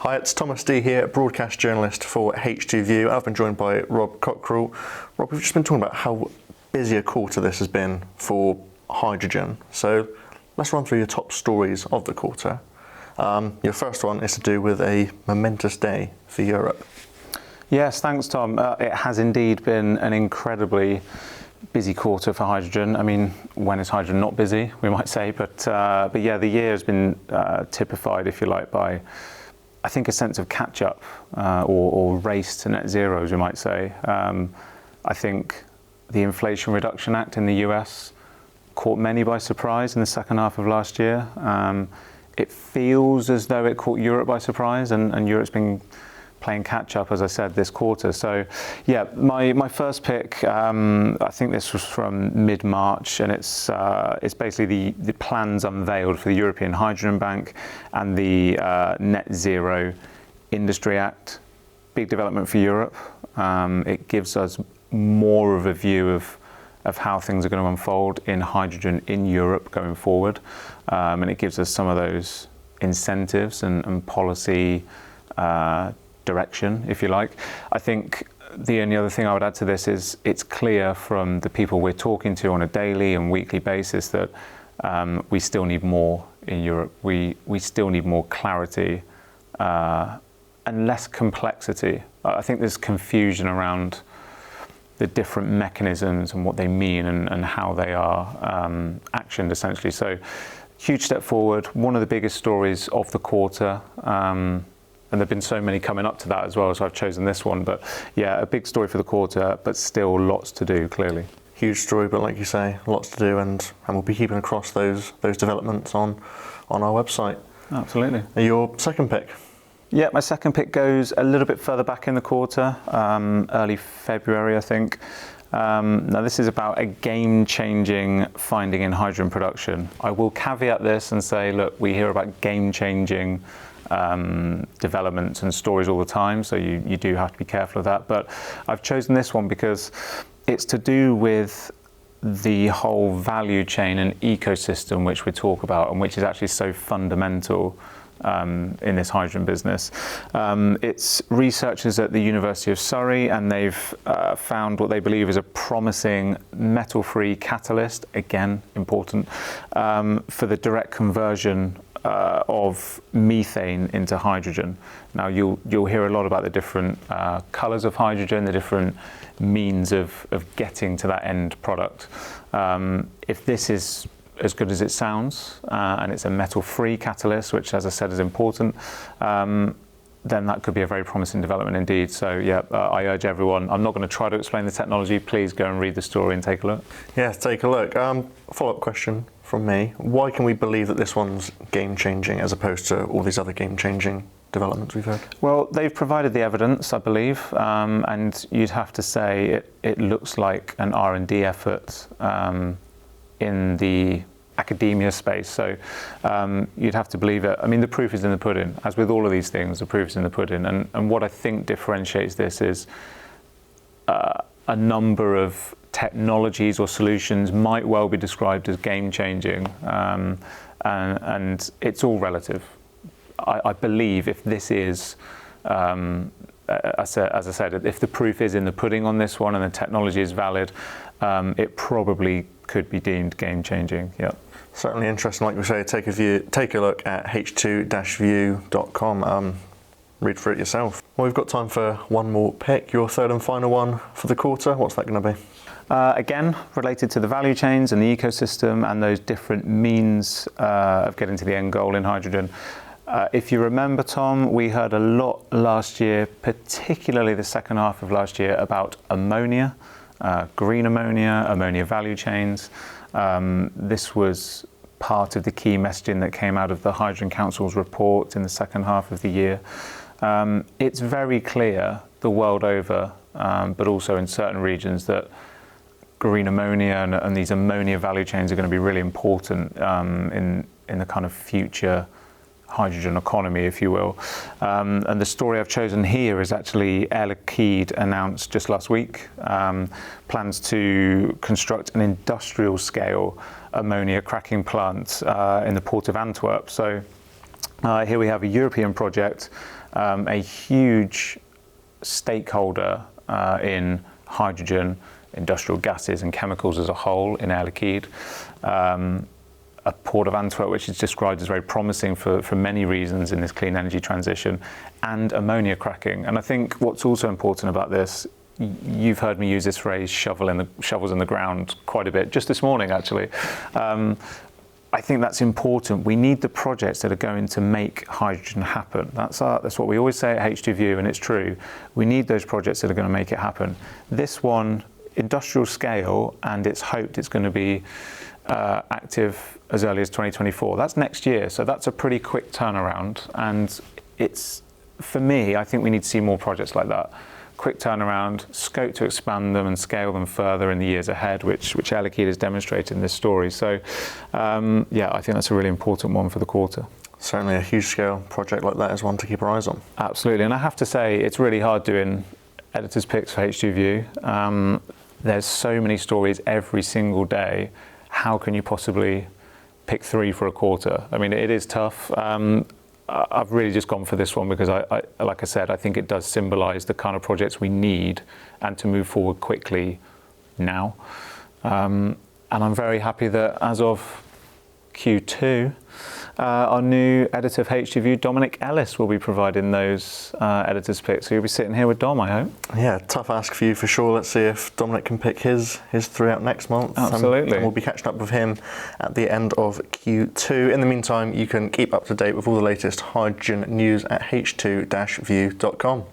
Hi, it's Thomas D here, broadcast journalist for H2View. I've been joined by Rob Cockerill. Rob, we've just been talking about how busy a quarter this has been for hydrogen. So let's run through your top stories of the quarter. Your first one is to do with a momentous day for Europe. Yes, thanks, Tom. It has indeed been an incredibly busy quarter for hydrogen. I mean, when is hydrogen not busy, we might say, but yeah, the year has been typified, if you like, by I think a sense of catch-up or race to net zero, as we might say. I think the Inflation Reduction Act in the US caught many by surprise in the second half of last year. It feels as though it caught Europe by surprise, and Europe's been playing catch-up, as I said, this quarter. So, yeah, my first pick, I think this was from mid-March, and it's basically the plans unveiled for the European Hydrogen Bank and the Net Zero Industry Act. Big development for Europe. It gives us more of a view of how things are going to unfold in hydrogen in Europe going forward, and it gives us some of those incentives and policy direction, if you like. I think the only other thing I would add to this is it's clear from the people we're talking to on a daily and weekly basis that we still need more in Europe. We still need more clarity and less complexity. I think there's confusion around the different mechanisms and what they mean and how they are actioned, essentially. So, huge step forward, one of the biggest stories of the quarter. And there have been so many coming up to that as well, so I've chosen this one. But yeah, a big story for the quarter, but still lots to do, clearly. Huge story, but like you say, lots to do, and we'll be keeping across those developments on our website. Absolutely. Your second pick? Yeah, my second pick goes a little bit further back in the quarter, early February, I think. Now, this is about a game-changing finding in hydrogen production. I will caveat this and say, look, we hear about game-changing developments and stories all the time, so you do have to be careful of that. But I've chosen this one because it's to do with the whole value chain and ecosystem which we talk about, and which is actually so fundamental in this hydrogen business. It's researchers at the University of Surrey, and they've found what they believe is a promising metal-free catalyst, again important, for the direct conversion of methane into hydrogen. Now you'll hear a lot about the different colours of hydrogen, the different means of getting to that end product. If this is as good as it sounds, and it's a metal-free catalyst, which, as I said, is important, then that could be a very promising development indeed. So yeah, I urge everyone, I'm not going to try to explain the technology, please go and read the story and take a look. Yeah, take a look. Follow-up question from me. Why can we believe that this one's game-changing as opposed to all these other game-changing developments we've heard? Well, they've provided the evidence, I believe, and you'd have to say it looks like an R&D effort in the academia space, so you'd have to believe it. I mean, the proof is in the pudding. As with all of these things, the proof is in the pudding, and what I think differentiates this is a number of technologies or solutions might well be described as game-changing, and it's all relative. I believe if this is, as I said, if the proof is in the pudding on this one and the technology is valid, it probably could be deemed game-changing. Yeah. Certainly interesting. Like we say, take a look at h2-view.com. Read through it yourself. Well, we've got time for one more pick. Your third and final one for the quarter. What's that going to be? Again, related to the value chains and the ecosystem and those different means of getting to the end goal in hydrogen. If you remember, Tom, we heard a lot last year, particularly the second half of last year, about ammonia, green ammonia, ammonia value chains. This was part of the key messaging that came out of the Hydrogen Council's report in the second half of the year. It's very clear the world over, but also in certain regions, that green ammonia and these ammonia value chains are going to be really important in the kind of future hydrogen economy, if you will. And the story I've chosen here is actually Air Liquide announced just last week plans to construct an industrial scale ammonia cracking plant in the port of Antwerp. So here we have a European project a huge stakeholder in hydrogen, industrial gases and chemicals as a whole in Air Liquide. A port of Antwerp, which is described as very promising for many reasons in this clean energy transition, and ammonia cracking. And I think what's also important about this, you've heard me use this phrase, shovels in the ground, quite a bit, just this morning actually. I think that's important. We need the projects that are going to make hydrogen happen. That's what we always say at H2View, and it's true. We need those projects that are going to make it happen. This one, industrial scale, and it's hoped it's going to be active as early as 2024. That's next year, so that's a pretty quick turnaround. And it's, for me, I think we need to see more projects like that. Quick turnaround, scope to expand them and scale them further in the years ahead, which Air Liquide has demonstrated in this story. So, yeah, I think that's a really important one for the quarter. Certainly a huge scale project like that is one to keep our eyes on. Absolutely, and I have to say, it's really hard doing editor's picks for H2View. There's so many stories every single day. How can you possibly pick 3 for a quarter? I mean, it is tough. I've really just gone for this one because, like I said, I think it does symbolise the kind of projects we need and to move forward quickly now. And I'm very happy that as of Q2, our new editor of H2View, Dominic Ellis, will be providing those editor's picks. So you'll be sitting here with Dom, I hope. Yeah, tough ask for you for sure. Let's see if Dominic can pick his 3 out next month. Absolutely. And we'll be catching up with him at the end of Q2. In the meantime, you can keep up to date with all the latest hydrogen news at h2-view.com.